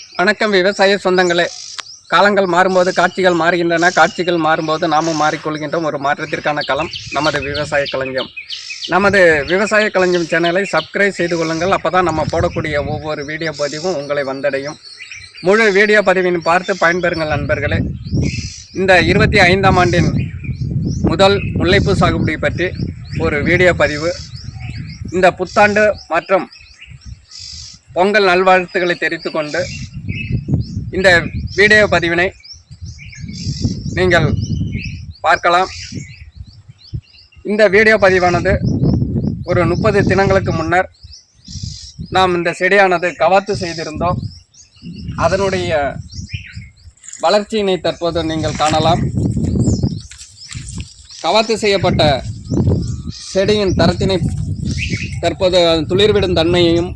வணக்கம் விவசாய சொந்தங்களே. காலங்கள் மாறும்போது காட்சிகள் மாறுகின்றன. காட்சிகள் மாறும்போது நாமும் மாறிக்கொள்கின்றோம். ஒரு மாற்றத்திற்கான களம் நமது விவசாய களஞ்சியம். நமது விவசாய களஞ்சியம் சேனலை சப்ஸ்கிரைப் செய்து கொள்ளுங்கள். அப்போ தான் நம்ம போடக்கூடிய ஒவ்வொரு வீடியோ பதிவும் உங்களை வந்தடையும். முழு வீடியோ பதிவின் பார்த்து பயன்பெறுங்கள் நண்பர்களே. இந்த 25ஆம் ஆண்டின் முதல் முல்லைப்பூ சாகுபடி பற்றி ஒரு வீடியோ பதிவு. இந்த புத்தாண்டு மற்றும் பொங்கல் நல்வாழ்த்துக்களை தெரிவித்துக் கொண்டு இந்த வீடியோ பதிவினை நீங்கள் பார்க்கலாம். இந்த வீடியோ பதிவானது ஒரு 30 தினங்களுக்கு முன்னர் நாம் இந்த செடியானது கவாத்து செய்திருந்தோம். அதனுடைய வளர்ச்சியினை தற்போது நீங்கள் காணலாம். கவாத்து செய்யப்பட்ட செடியின் தரத்தினை தற்போது துளிர்விடும் தன்மையையும்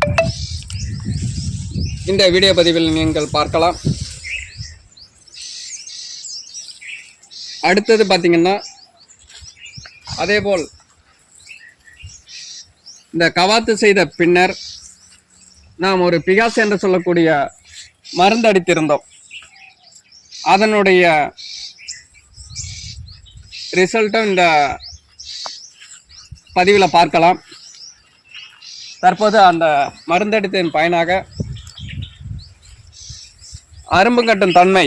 இந்த வீடியோ பதிவில் நீங்கள் பார்க்கலாம். அடுத்தது பார்த்தீங்கன்னா, அதேபோல் இந்த கவாத்து செய்த பின்னர் நாம் ஒரு பிகாஸ் என்று சொல்லக்கூடிய மருந்து அடித்திருந்தோம். அதனுடைய ரிசல்ட்டும் இந்த பதிவில் பார்க்கலாம். தற்போது அந்த மருந்தடித்ததின் பயனாக அரும்பு கட்டும் தன்மை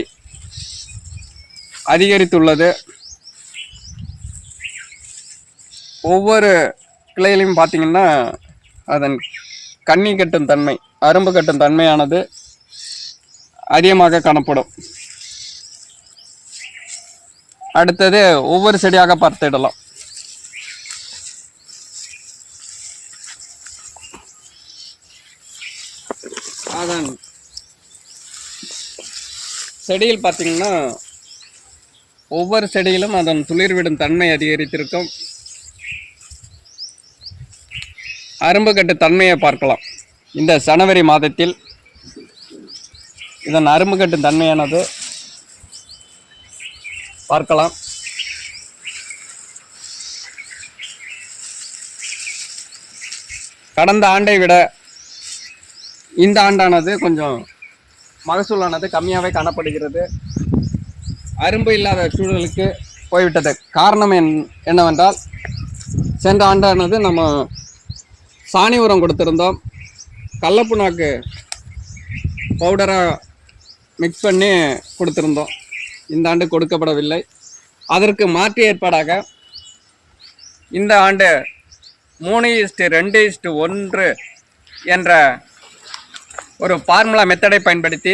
அதிகரித்துள்ளது. ஒவ்வொரு கிளையிலையும் பார்த்தீங்கன்னா அதன் கன்னி கட்டும் தன்மை, அரும்பு கட்டும் தன்மையானது அதிகமாக காணப்படும். அடுத்தது ஒவ்வொரு செடியாக பார்த்துடலாம். அதன் செடியில் பார்த்தீங்கன்னா ஒவ்வொரு செடியிலும் அதன் துளிர்விடும் தன்மை அதிகரித்திருக்கும். அரும்பு கட்டு தன்மையை பார்க்கலாம். இந்த ஜனவரி மாதத்தில் இதன் அரும்பு கட்டும் தன்மையானது பார்க்கலாம். கடந்த ஆண்டை விட இந்த ஆண்டானது கொஞ்சம் மகசூலானது கம்மியாகவே காணப்படுகிறது. அரும்பு இல்லாத சூழலுக்கு போய்விட்டது. காரணம் என்னவென்றால், சென்ற ஆண்டானது நம்ம சாணி உரம் கொடுத்திருந்தோம். கடலப்புண்ணாக்கு பவுடராக மிக்ஸ் பண்ணி கொடுத்திருந்தோம். இந்த ஆண்டு கொடுக்கப்படவில்லை. அதற்கு மாற்று ஏற்பாடாக இந்த ஆண்டு 3:2:1 என்ற ஒரு ஃபார்முலா மெத்தடை பயன்படுத்தி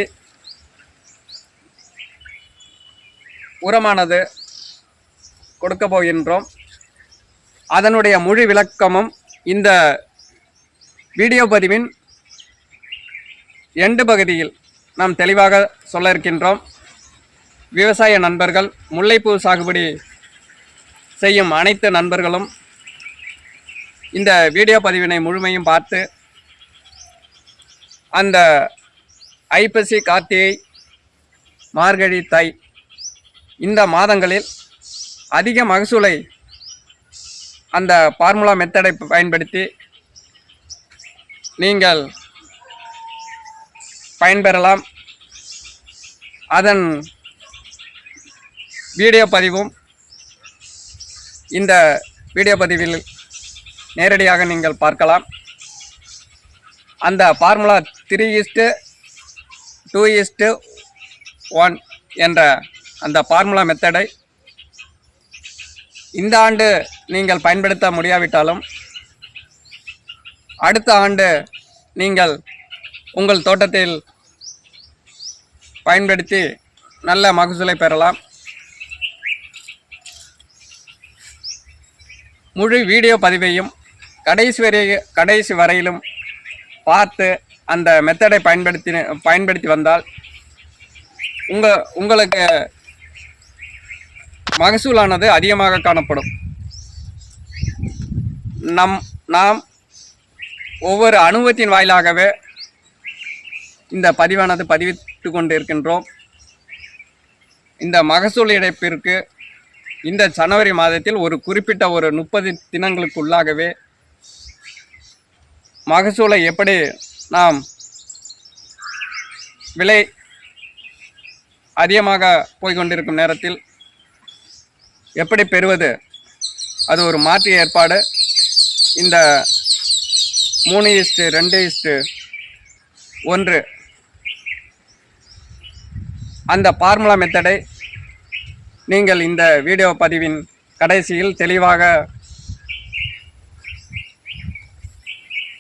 உரமானது கொடுக்க போகின்றோம். அதனுடைய முழு விளக்கமும் இந்த வீடியோ பதிவின் எண்டு பகுதியில் நாம் தெளிவாக சொல்ல இருக்கின்றோம். விவசாய நண்பர்கள், முல்லைப்பூ சாகுபடி செய்யும் அனைத்து நண்பர்களும் இந்த வீடியோ பதிவினை முழுமையும் பார்த்து அந்த ஐப்பசி, கார்த்திகை, மார்கழி, தை இந்த மாதங்களில் அதிக மகசூலை அந்த ஃபார்முலா மெத்தடை பயன்படுத்தி நீங்கள் பயன்பெறலாம். அதன் வீடியோ பதிவும் இந்த வீடியோ பதிவில் நேரடியாக நீங்கள் பார்க்கலாம். அந்த ஃபார்முலா 3:2:1 என்ற அந்த ஃபார்முலா மெத்தடை இந்த ஆண்டு நீங்கள் பயன்படுத்த முடியாவிட்டாலும் அடுத்த ஆண்டு நீங்கள் உங்கள் தோட்டத்தில் பயன்படுத்தி நல்ல மகசூலை பெறலாம். முழு வீடியோ பதிவையும் கடைசி வரையிலும் பார்த்து அந்த மெத்தடை பயன்படுத்தி வந்தால் உங்களுக்கு மகசூலானது அதிகமாக காணப்படும். நாம் ஒவ்வொரு அனுபவத்தின் வாயிலாகவே இந்த பதிவானது பதிவிட்டு கொண்டு இருக்கின்றோம். இந்த மகசூல் இழப்பிற்கு இந்த ஜனவரி மாதத்தில் ஒரு குறிப்பிட்ட ஒரு 30 தினங்களுக்குள்ளாகவே மகசூலை எப்படி நாம் விலை அதிகமாக போய்கொண்டிருக்கும் நேரத்தில் எப்படி பெறுவது, அது ஒரு மாற்று ஏற்பாடு. இந்த 3:2:1 அந்த ஃபார்முலா மெத்தடை நீங்கள் இந்த வீடியோ பதிவின் கடைசியில் தெளிவாக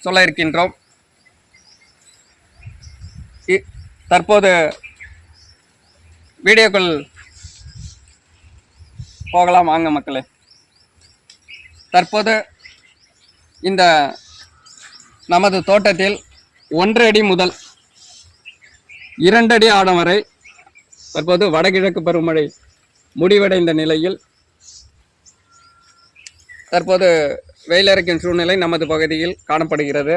சொல்ல இருக்கின்றோம். தற்போது வீடியோக்குள் போகலாம் வாங்க மக்களே. தற்போது இந்த நமது தோட்டத்தில் 1 அடி முதல் 2 அடி ஆழம் வரை தற்போது வடகிழக்கு பருவமழை முடிவடைந்த நிலையில் தற்போது வெயிலிறக்கும் சூழ்நிலை நமது பகுதியில் காணப்படுகிறது.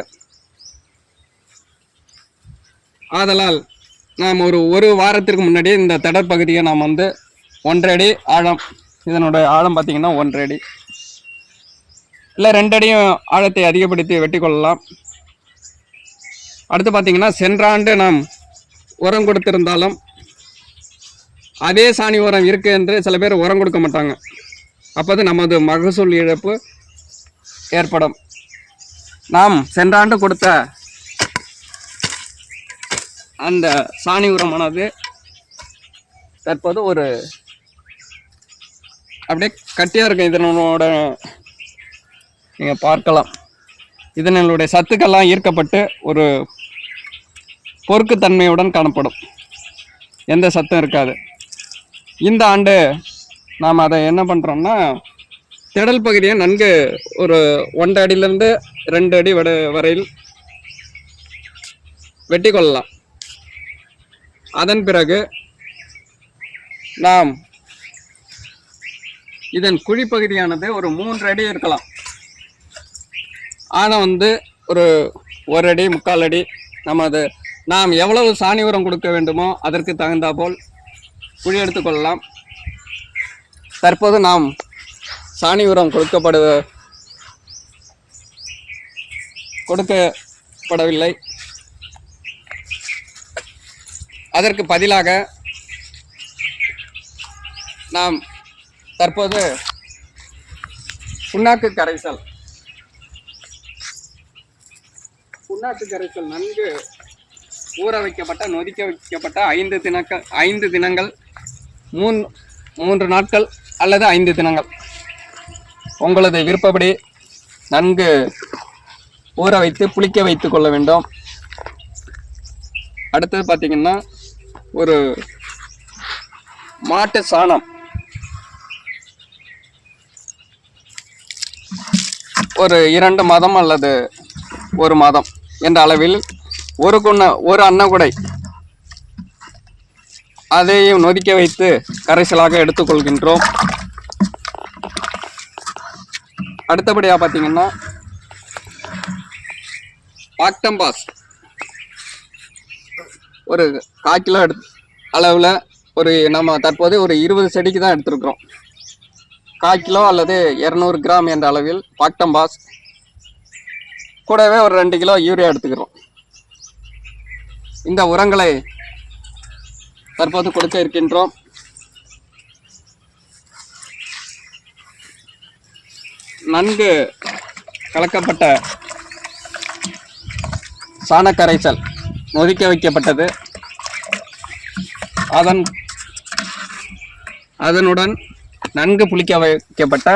ஆதலால் நாம் ஒரு வாரத்திற்கு முன்னாடி இந்த தடர் பகுதியை நாம் 1 அடி ஆழம், இதனோட ஆழம் பார்த்திங்கன்னா 1 அடி இல்லை 2 அடியும் ஆழத்தை அதிகப்படுத்தி வெட்டி கொள்ளலாம். அடுத்து பார்த்திங்கன்னா சென்ற ஆண்டு நாம் உரம் கொடுத்திருந்தாலும் அதே சாணி உரம் இருக்குது என்று சில பேர் உரம் கொடுக்க மாட்டாங்க. அப்போது நமது மகசூல் இழப்பு ஏற்படும். நாம் சென்ற ஆண்டு கொடுத்த அந்த சாணி உரமானது தற்போது ஒரு அப்படியே கட்டியாக இருக்கும். இதனோட நீங்கள் பார்க்கலாம், இதனுடைய சத்துக்கள்லாம் ஈர்க்கப்பட்டு ஒரு பொறுக்குத்தன்மையுடன் காணப்படும். எந்த சத்தும் இருக்காது. இந்த ஆண்டு நாம் அதை என்ன பண்ணுறோம்னா, திடல் பகுதியை நன்கு ஒரு 1 அடியிலிருந்து 2 அடி வரையில் வெட்டி கொள்ளலாம். அதன் பிறகு நாம் இதன் குழிப்பகுதியானது ஒரு 3 அடி இருக்கலாம். ஆழம் ஒரு 1 அடி 3/4 அடி. நாம் எவ்வளவு சாணி உரம் கொடுக்க வேண்டுமோ அதற்கு தகுந்தாற்போல் குழி எடுத்துக்கொள்ளலாம். தற்போது நாம் சாணி உரம் கொடுக்கப்படவில்லை. அதற்கு பதிலாக நாம் தற்போது புண்ணாக்கு கரைசல் நன்கு ஊற வைக்கப்பட்ட நொதிக்க வைக்கப்பட்ட 5 தினங்கள் 3 நாட்கள் அல்லது 5 தினங்கள் உங்களது விருப்பப்படி நன்கு ஊற வைத்து புளிக்க வைத்து கொள்ள வேண்டும். அடுத்தது பார்த்தீங்கன்னா ஒரு மாட்டு சாணம் ஒரு 2 மாதம் அல்லது 1 மாதம் என்ற அளவில் ஒரு அன்னகுடை அதையும் நொதிக்க வைத்து கரைசலாக எடுத்துக்கொள்கின்றோம். அடுத்தபடியாக பார்த்தீங்கன்னா பாக்டம்பாஸ் ஒரு 1/4 கிலோ அளவில் நம்ம தற்போது ஒரு 20 செடிக்கு தான் எடுத்துருக்குறோம். 1/4 கிலோ அல்லது 200 கிராம் என்ற அளவில் பாக்டம்பாஸ், கூடவே ஒரு 2 கிலோ யூரியா எடுத்துக்கிறோம். இந்த உரங்களை தற்போது கொடுக்க இருக்கின்றோம். நன்கு கலக்கப்பட்ட சாணக்கரைசல் நொதிக்க வைக்கப்பட்டது. அதனுடன் நன்கு புளிக்க வைக்கப்பட்ட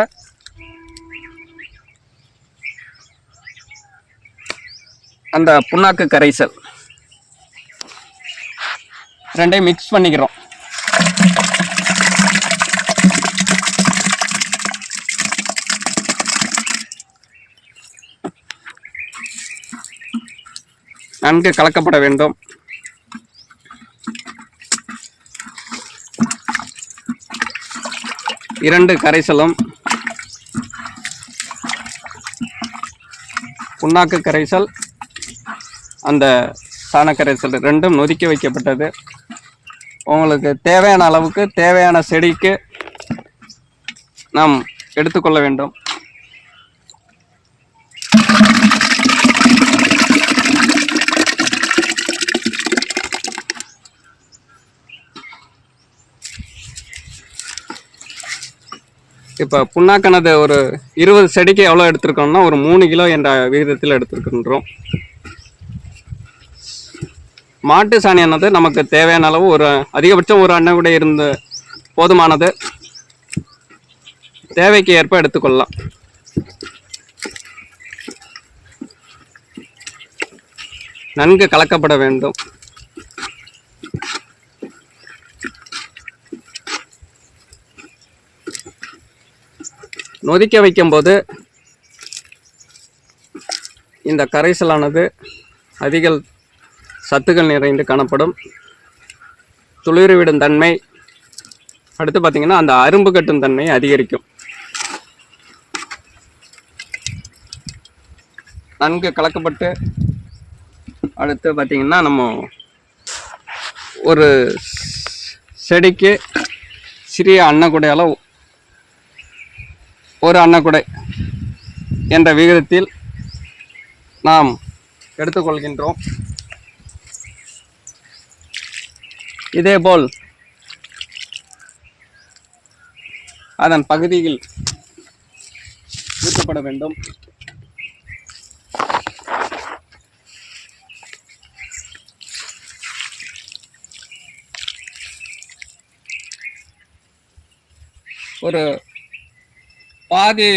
அந்த புண்ணாக்கு கரைசல் ரெண்டையும் மிக்ஸ் பண்ணிக்கிறோம். நன்கு கலக்கப்பட வேண்டும். இரண்டு கரைசலும் புண்ணாக்கு கரைசல் அந்த சாணக்கரைசல் ரெண்டும் நொதிக்க வைக்கப்பட்டது. உங்களுக்கு தேவையான அளவுக்கு தேவையான செடிக்கு நாம் எடுத்துக்கொள்ள வேண்டும். இப்போ புண்ணாக்கானது ஒரு 20 செடிக்கு எவ்வளோ எடுத்துருக்கோம்னா ஒரு 3 கிலோ என்ற விகிதத்தில் எடுத்துருக்கின்றோம். மாட்டு சாணியானது நமக்கு தேவையான அளவு ஒரு அதிகபட்சம் ஒரு அன்னை கூட இருந்து போதுமானது, தேவைக்கு ஏற்ப எடுத்துக்கொள்ளலாம். நன்கு கலக்கப்பட வேண்டும். நொதிக்க வைக்கும்போது இந்த கரைசலானது அதிக சத்துக்கள் நிறைந்து காணப்படும். துளிர்விடும் தன்மை, அடுத்து பார்த்திங்கன்னா அந்த அரும்பு கட்டும் தன்மை அதிகரிக்கும். நன்கு கலக்கப்பட்டு அடுத்து பார்த்திங்கன்னா நம்ம ஒரு செடிக்கு சிறிய அன்னக்குடையால் ஒரு அன்னக்குடை என்ற விகிதத்தில் நாம் எடுத்துக்கொள்கின்றோம். இதேபோல் அதன் பகுதியில் ஊற்றப்பட வேண்டும். ஒரு பாதி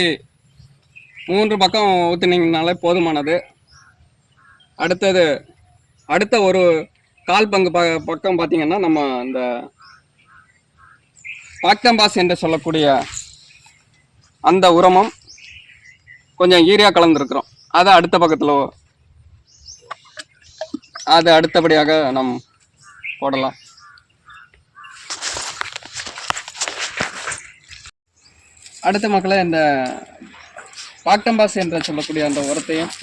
3 பக்கம் ஊற்றினீங்கனாலே போதுமானது. அடுத்த ஒரு கால் பங்கு பக்கம் பார்த்தீங்கன்னா நம்ம இந்த பாக்டம்பாஸ் என்று சொல்லக்கூடிய அந்த உரமும் கொஞ்சம் யூரியா கலந்துருக்குறோம். அதை அடுத்த பக்கத்தில் அது அடுத்தபடியாக நாம் போடலாம். அடுத்த மக்களை இந்த பாக்டம்பாஸ் என்று சொல்லக்கூடிய அந்த உரத்தையும்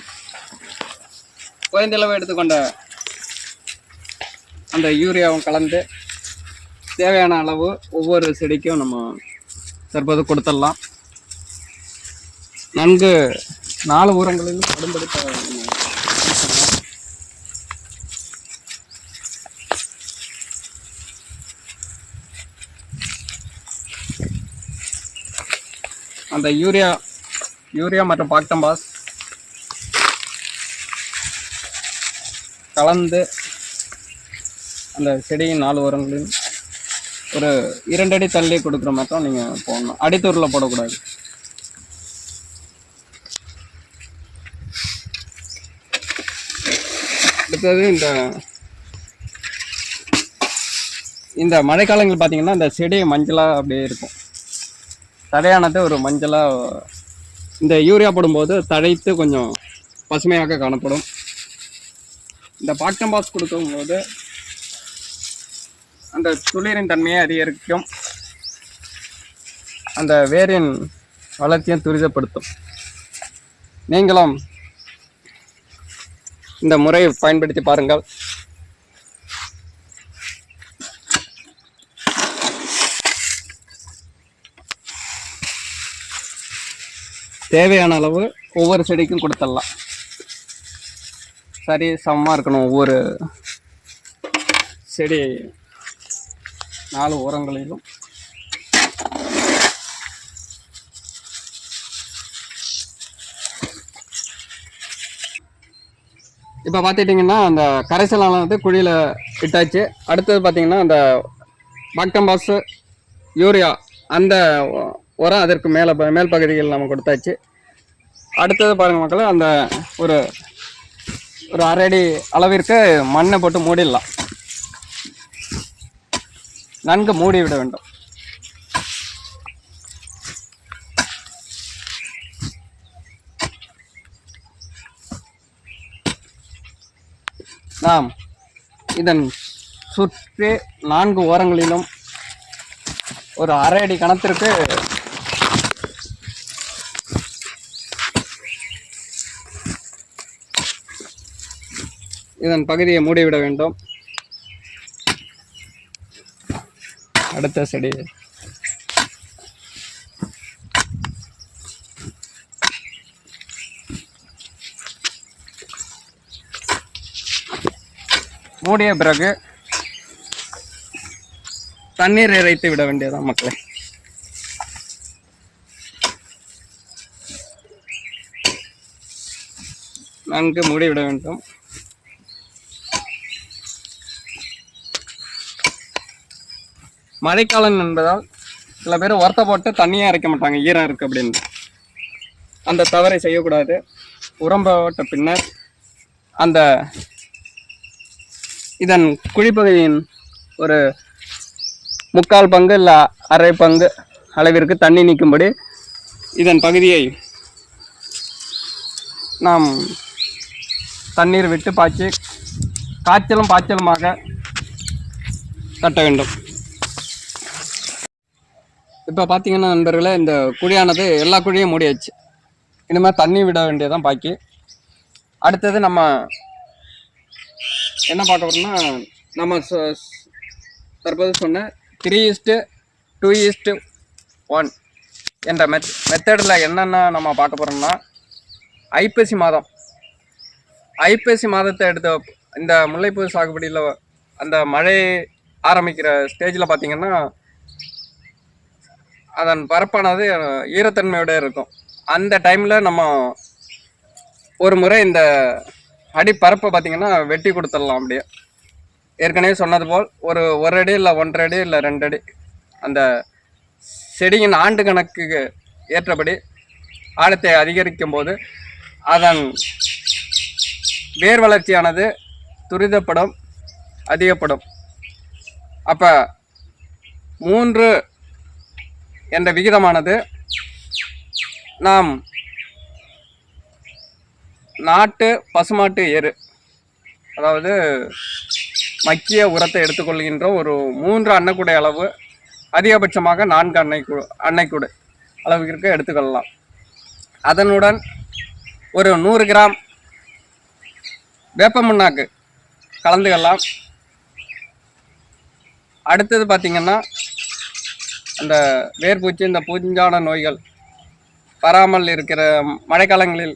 குறைந்தளவு எடுத்துக்கொண்ட அந்த யூரியாவும் கலந்து தேவையான அளவு ஒவ்வொரு செடிக்கும் நம்ம தற்போது கொடுத்துடலாம். நன்கு 4 உரங்களிலும் படும்படி அந்த யூரியா மற்றும் பாக்டம்பாஸ் கலந்து அந்த செடியின் 4 உரங்களையும் ஒரு 2 அடி தள்ளி கொடுக்குற மட்டும் நீங்கள் போடணும். அடித்தூரில் போடக்கூடாது. அடுத்தது இந்த மழைக்காலங்கள் பார்த்தீங்கன்னா இந்த செடி மஞ்சளாக அப்படியே இருக்கும். தழையானது ஒரு மஞ்சளாக இந்த யூரியா போடும்போது தழைத்து கொஞ்சம் பசுமையாக காணப்படும். இந்த பாக்டம்பாஸ் கொடுக்கும்போது அந்த துளிரின் தன்மையை அதிகரிக்கும், அந்த வேரின் வளர்ச்சியை துரிதப்படுத்தும். நீங்களும் இந்த முறையை பயன்படுத்தி பாருங்கள். தேவையான அளவு ஒவ்வொரு செடிக்கும் கொடுத்துடலாம். சரி சமமாக இருக்கணும். ஒவ்வொரு செடி 4 உரங்களிலும் இப்போ பார்த்துட்டிங்கன்னா அந்த கரைசலானது குழியில் இட்டாச்சு. அடுத்தது பார்த்திங்கன்னா அந்த பாக்டம்பாஸ் யூரியா அந்த உரம் அதற்கு மேல் பகுதியில் நம்ம கொடுத்தாச்சு. அடுத்தது பாருங்கள் மக்களே, அந்த ஒரு 1/2 அடி அளவிற்கு மண்ணை போட்டு மூடிடலாம். நன்கு மூடி விட வேண்டும். நாம் இதன் சுற்றி 4 ஓரங்களிலும் ஒரு 1/2 அடி கணத்திற்கு இதன் பகுதியை மூடிவிட வேண்டும். அடுத்த செடி மூடிய பிறகு தண்ணீர் இறைத்து விட வேண்டியதான் மக்களே. நன்கு மூடிவிட வேண்டும். மழைக்காலம் என்பதால் சில பேர் ஒருத்த போட்டு தண்ணியாக அரைக்க மாட்டாங்க, ஈரம் இருக்குது அப்படின்னு. அந்த தவறை செய்யக்கூடாது. உரம் போட்ட பின்னர் அந்த இதன் குழிப்பகுதியின் ஒரு 3/4 பங்கு இல்லை 1/2 பங்கு அளவிற்கு தண்ணி நீக்கும்படி இதன் பகுதியை நாம் தண்ணீர் விட்டு பாய்ச்சி காய்ச்சலும் பாய்ச்சலுமாக கட்ட வேண்டும். இப்போ பார்த்தீங்கன்னா நண்பர்களே, இந்த குழியானது எல்லா குழியும் மூடியாச்சு. இனிமேல் தண்ணி விட வேண்டியதான் பாக்கி. அடுத்தது நம்ம என்ன பார்க்க போகிறோம்னா, நம்ம தற்போது சொன்ன 3:2:1 என்ற மெத்தடில் என்னென்ன நம்ம பார்க்க போகிறோம்னா, ஐப்பசி மாதத்தை எடுத்த இந்த முல்லைப்பூ சாகுபடியில் அந்த மழை ஆரம்பிக்கிற ஸ்டேஜில் பார்த்திங்கன்னா அதன் பரப்பானது ஈரத்தன்மையோடு இருக்கும். அந்த டைமில் நம்ம ஒரு முறை இந்த அடிப்பரப்பை பார்த்திங்கன்னா வெட்டி கொடுத்துடலாம். அப்படியே ஏற்கனவே சொன்னது போல் ஒரு அடி இல்லை 1.5 அடி இல்லை 2 அடி அந்த செடியின் ஆண்டு கணக்குக்கு ஏற்றபடி ஆழத்தை அதிகரிக்கும் போது அதன் வேர் வளர்ச்சியானது துரிதப்படும், அதிகப்படும். அப்போ 3 என்ற விகிதமானது நாம் நாட்டு பசுமாட்டு எரு, அதாவது மக்கிய உரத்தை எடுத்துக்கொள்கின்ற ஒரு 3 அன்னக்கூடை அளவு, அதிகபட்சமாக 4 அன்னைக்கூடை அளவிற்கு எடுத்துக்கொள்ளலாம். அதனுடன் ஒரு 100 கிராம் வேப்ப முன்னாக்கு கலந்துக்கலாம். அடுத்தது பார்த்திங்கன்னா, அந்த வேர்பூச்சி, இந்த பூஞ்சான நோய்கள் வராமல் இருக்கிற மழைக்காலங்களில்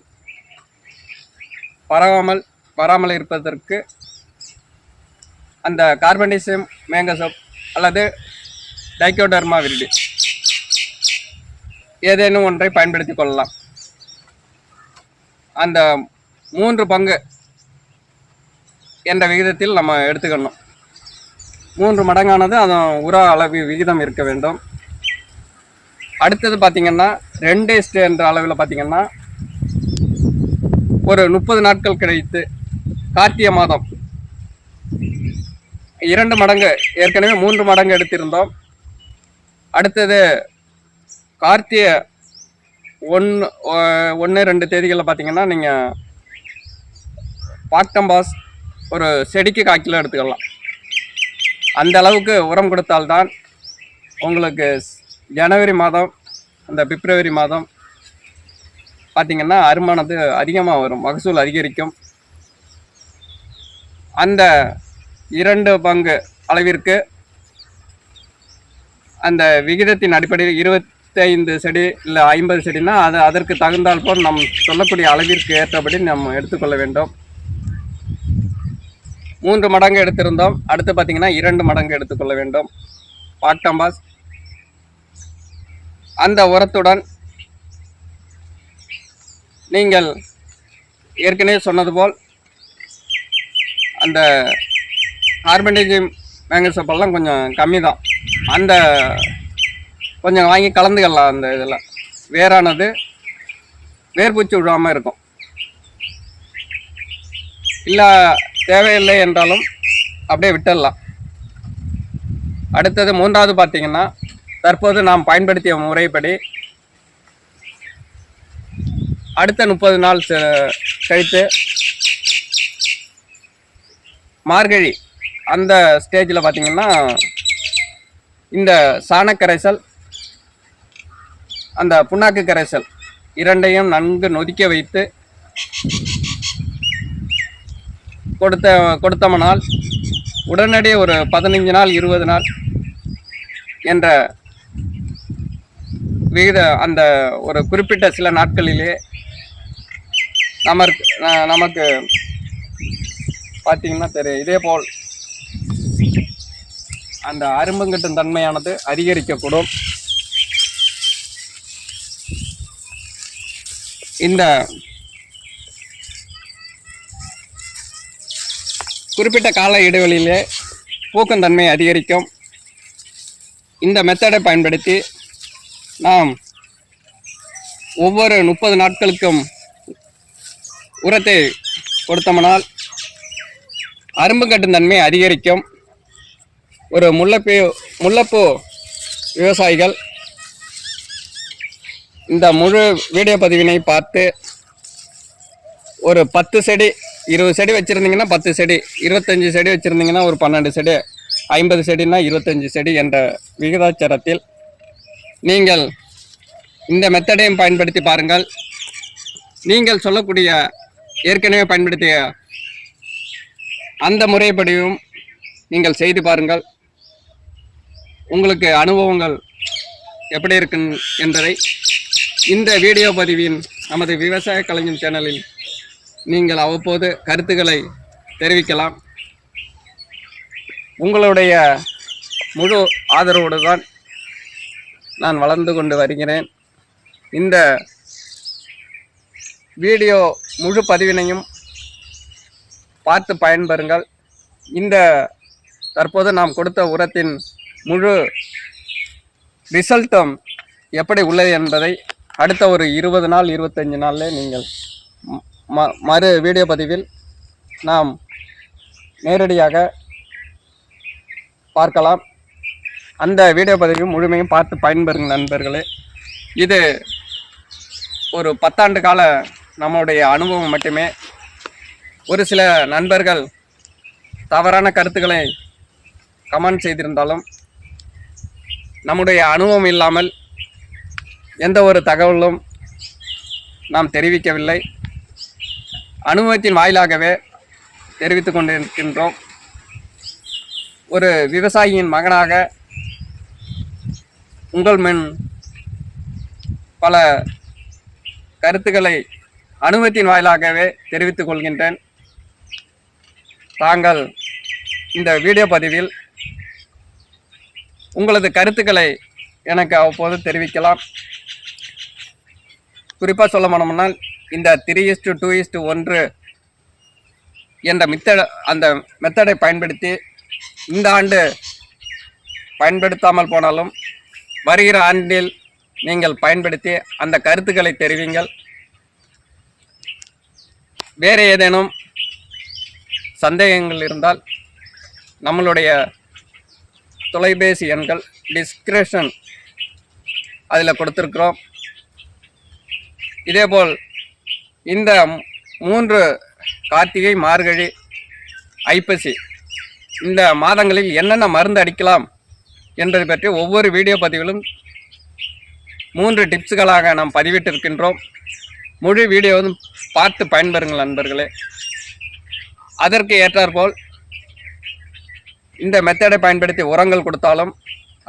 வராமல் இருப்பதற்கு அந்த கார்பன்டைசியம் மேங்கோசப் அல்லது டைக்கோடர்மா விரிடி ஏதேனும் ஒன்றை பயன்படுத்தி கொள்ளலாம். அந்த 3 பங்கு என்ற விகிதத்தில் நம்ம எடுத்துக்கணும். 3 மடங்கானது அதன் உர அளவு விகிதம் இருக்க வேண்டும். அடுத்தது பார்த்திங்கன்னா 2 என்ற அளவில் பார்த்திங்கன்னா ஒரு 30 நாட்கள் கிடைத்து கார்த்திகை மாதம் 2 மடங்கு, ஏற்கனவே 3 மடங்கு எடுத்திருந்தோம். அடுத்தது கார்த்திகை 1-2 தேதிகளில் பார்த்திங்கன்னா நீங்கள் பாக்டம்பாஸ் ஒரு செடிக்கு 1/4 கிலோ எடுத்துக்கலாம். அந்த அளவுக்கு உரம் கொடுத்தால்தான் உங்களுக்கு ஜனவரி மாதம், அந்த பிப்ரவரி மாதம் பார்த்திங்கன்னா அருமானது அதிகமாக வரும், மகசூல் அதிகரிக்கும். அந்த 2 பங்கு அளவிற்கு அந்த விகிதத்தின் அடிப்படையில் 25 செடி இல்லை 50 செடினா அதற்கு தகுந்தால் போல் நம் சொல்லக்கூடிய அளவிற்கு ஏற்றபடி நம்ம எடுத்துக்கொள்ள வேண்டும். 3 மடங்கு எடுத்திருந்தோம். அடுத்து பார்த்திங்கன்னா 2 மடங்கு எடுத்துக்கொள்ள வேண்டும் பாக்டம்பாஸ். அந்த உரத்துடன் நீங்கள் ஏற்கனவே சொன்னது போல் அந்த கார்பன்டைசியம் மேங்கோசப்பெல்லாம் கொஞ்சம் கம்மி தான், அந்த கொஞ்சம் வாங்கி கலந்துக்கலாம். அந்த இதில் வேரானது வேர்பூச்சி விடாமல் இருக்கும். இல்லை தேவையில்லை என்றாலும் அப்படியே விட்டுடலாம். அடுத்தது 3வது பார்த்திங்கன்னா, தற்போது நாம் பயன்படுத்திய முறைப்படி அடுத்த 30 நாள் கழித்து மார்கழி அந்த ஸ்டேஜில் பார்த்திங்கன்னா இந்த சாணக்கரைசல், அந்த புண்ணாக்கு கரைசல் இரண்டையும் நன்கு நொதிக்க வைத்து கொடுத்தோம்னால் உடனடியே ஒரு 15 நாள் 20 நாள் என்ற விகித அந்த ஒரு குறிப்பிட்ட சில நாட்களிலே நமக்கு பார்த்திங்கன்னா தெரியும். இதே போல் அந்த அரும்புங்கட்டும் தன்மையானது அதிகரிக்கக்கூடும். இந்த குறிப்பிட்ட கால இடைவெளியிலே பூக்கும் தன்மை அதிகரிக்கும். இந்த மெத்தடை பயன்படுத்தி நாம் ஒவ்வொரு 30 நாட்களுக்கும் உரத்தை கொடுத்தோம்னால் அரும்பு கட்டும் தன்மை அதிகரிக்கும். ஒரு முல்லைப்பூ விவசாயிகள் இந்த முழு வீடியோ பதிவினை பார்த்து ஒரு 10 செடி 20 செடி வச்சுருந்தீங்கன்னா 10 செடி, 25 செடி வச்சுருந்தீங்கன்னா ஒரு 12 செடி, 50 செடினா 25 செடி என்ற விகிதாச்சாரத்தில் நீங்கள் இந்த மெத்தடையும் பயன்படுத்தி பாருங்கள். நீங்கள் சொல்லக்கூடிய ஏற்கனவே பயன்படுத்திய அந்த முறைப்படியும் நீங்கள் செய்து பாருங்கள். உங்களுக்கு அனுபவங்கள் எப்படி இருக்கு என்பதை இந்த வீடியோ பதிவின் நமது விவசாய கலைஞர் சேனலில் நீங்கள் அவ்வப்போது கருத்துக்களை தெரிவிக்கலாம். உங்களுடைய முழு ஆதரவோடு தான் நான் வளர்ந்து கொண்டு வருகிறேன். இந்த வீடியோ முழு பதிவினையும் பார்த்து பயன்பெறுங்கள். இந்த தற்போது நாம் கொடுத்த உரத்தின் முழு ரிசல்ட்டும் எப்படி உள்ளது என்பதை அடுத்த ஒரு 20 நாள் 25 நாளில் நீங்கள் மறு வீடியோ பதிவில் நாம் நேரடியாக பார்க்கலாம். அந்த வீடியோ பதிவையும் முழுமையும் பார்த்து பயன்பெறுங்க நண்பர்களே. இது ஒரு 10 ஆண்டு கால நம்முடைய அனுபவம் மட்டுமே. ஒரு சில நண்பர்கள் தவறான கருத்துக்களை கமெண்ட் செய்திருந்தாலும் நம்முடைய அனுபவம் இல்லாமல் எந்த ஒரு தகவலும் நாம் தெரிவிக்கவில்லை. அனுபவத்தின் வாயிலாகவே தெரிவித்து கொண்டிருக்கின்றோம். ஒரு விவசாயியின் மகனாக உங்கள் முன் பல கருத்துக்களை அனுபவத்தின் வாயிலாகவே தெரிவித்துக் கொள்கின்றேன். தாங்கள் இந்த வீடியோ பதிவில் உங்களது கருத்துக்களை எனக்கு அவ்வப்போது தெரிவிக்கலாம். குறிப்பாக சொல்ல போனோம்னால் இந்த 3:2:1 என்ற அந்த மெத்தடை பயன்படுத்தி இந்த ஆண்டு பயன்படுத்தாமல் போனாலும் வருகிற ஆண்டில் நீங்கள் பயன்படுத்தி அந்த கருத்துக்களை தெரிவிங்கள். வேறு ஏதேனும் சந்தேகங்கள் இருந்தால் நம்மளுடைய தொலைபேசி எண்கள் டிஸ்கிரிப்ஷன் அதில் கொடுத்துருக்குறோம். இதேபோல் இந்த 3 கார்த்திகை, மார்கழி, ஐப்பசி இந்த மாதங்களில் என்னென்ன மருந்து அடிக்கலாம் என்பதை பற்றி ஒவ்வொரு வீடியோ பதிவிலும் 3 டிப்ஸுகளாக நாம் பதிவிட்டிருக்கின்றோம். முழு வீடியோவும் பார்த்து பயன்பெறுங்கள் நண்பர்களே. அதற்கு ஏற்றாற்போல் இந்த மெத்தடை பயன்படுத்தி உரங்கள் கொடுத்தாலும்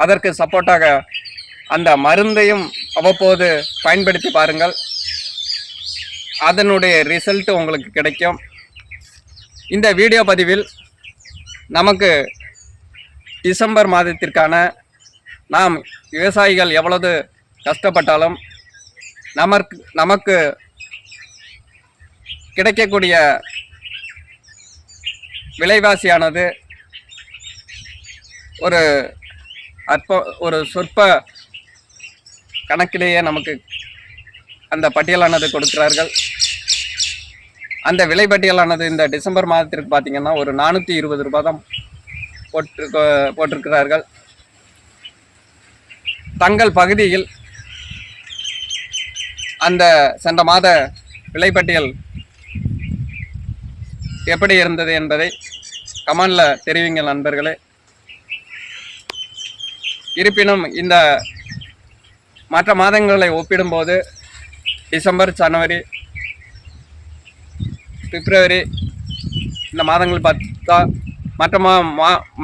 அதற்கு சப்போர்ட்டாக அந்த மருந்தையும் அவ்வப்போது பயன்படுத்தி பாருங்கள். அதனுடைய ரிசல்ட் உங்களுக்கு கிடைக்கும். இந்த வீடியோ பதிவில் நமக்கு டிசம்பர் மாதத்திற்கான நாம் விவசாயிகள் எவ்வளவு கஷ்டப்பட்டாலும் நமக்கு கிடைக்கக்கூடிய விலைவாசியானது ஒரு சொற்ப கணக்கிலேயே நமக்கு அந்த பட்டியலானது கொடுக்கிறார்கள். அந்த விலை பட்டியலானது இந்த டிசம்பர் மாதத்திற்கு பார்த்திங்கன்னா ஒரு 420 ரூபாய் தான் போட்டிருக்கிறார்கள். தங்கள் பகுதியில் அந்த சென்ற மாத விலைப்பட்டியல் எப்படி இருந்தது என்பதை கமெண்டில் தெரிவிங்கள் நண்பர்களே. இருப்பினும் இந்த மற்ற மாதங்களை ஒப்பிடும்போது டிசம்பர், ஜனவரி, பிப்ரவரி இந்த மாதங்கள் பார்த்தா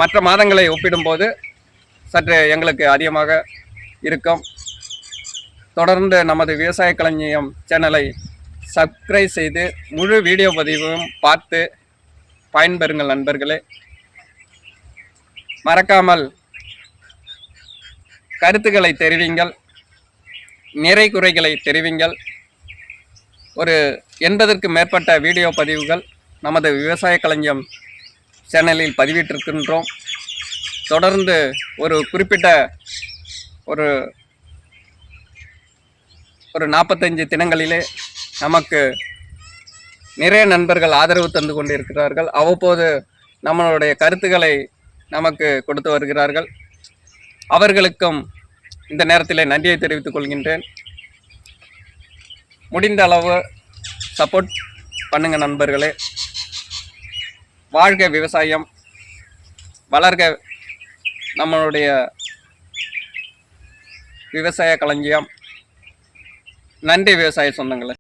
மற்ற மாதங்களை ஒப்பிடும்போது சற்று எங்களுக்கு அதிகமாக இருக்கும். தொடர்ந்து நமது விவசாய களஞ்சியம் சேனலை சப்ஸ்கிரைப் செய்து முழு வீடியோ பதிவும் பார்த்து பயன்பெறுங்கள் நண்பர்களே. மறக்காமல் கருத்துக்களை தெரிவிங்கள், நிறை குறைகளை தெரிவிங்கள். ஒரு 80க்கும் மேற்பட்ட வீடியோ பதிவுகள் நமது விவசாய களஞ்சியம் சேனலில் பதிவிட்டிருக்கின்றோம். தொடர்ந்து ஒரு குறிப்பிட்ட ஒரு ஒரு 45 தினங்களிலே நமக்கு நிறைய நண்பர்கள் ஆதரவு தந்து கொண்டிருக்கிறார்கள். அவ்வப்போது நம்மளுடைய கருத்துக்களை நமக்கு கொடுத்து வருகிறார்கள். அவர்களுக்கும் இந்த நேரத்தில் நன்றியை தெரிவித்துக் கொள்கின்றேன். முடிந்த அளவு சப்போர்ட் பண்ணுங்க நண்பர்களே. வாழ்க விவசாயம், வளர்க நம்மளுடைய விவசாய களஞ்சியம். நன்றி விவசாய சொந்தங்களே.